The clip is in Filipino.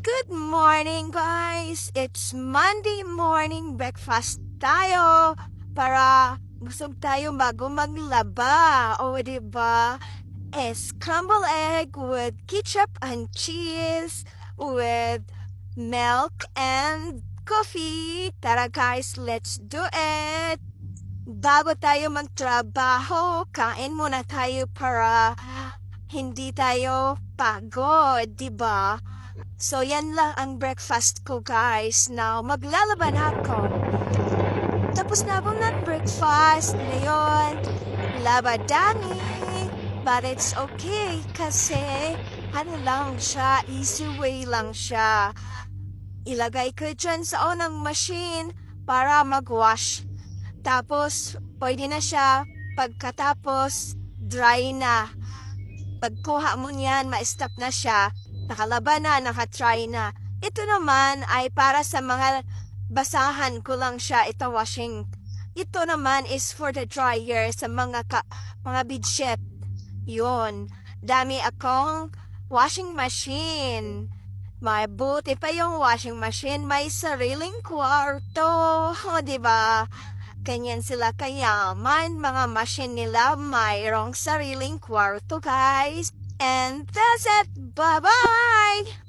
Good morning, guys! It's Monday morning breakfast tayo para busog tayo bago maglaba. O, diba? Scrambled egg with ketchup and cheese with milk and coffee. Tara, guys, let's do it! Bago tayo magtrabaho, kain muna tayo para hindi tayo pagod, diba? So, yan lang ang breakfast ko, guys. Now, maglalaban ako. Tapos na akong nag-breakfast. Ngayon, labadani. But it's okay kasi ano lang siya, easy way lang siya. Ilagay ko dyan sa unang machine para mag-wash. Tapos, pwede na siya. Pagkatapos, dry na. Pagkuha mo niyan, ma-stop na siya. Nakalaban na, nakatry na. Ito naman ay para sa mga basahan ko lang siya. Ito washing. Ito naman is for the dryer sa mga bedsheet. Yun. Dami akong washing machine. May buti pa yung washing machine. May sariling kwarto. O, diba? Ganyan sila kayaman. Mga machine nila mayroong sariling kwarto, guys. And that's it. Bye-bye!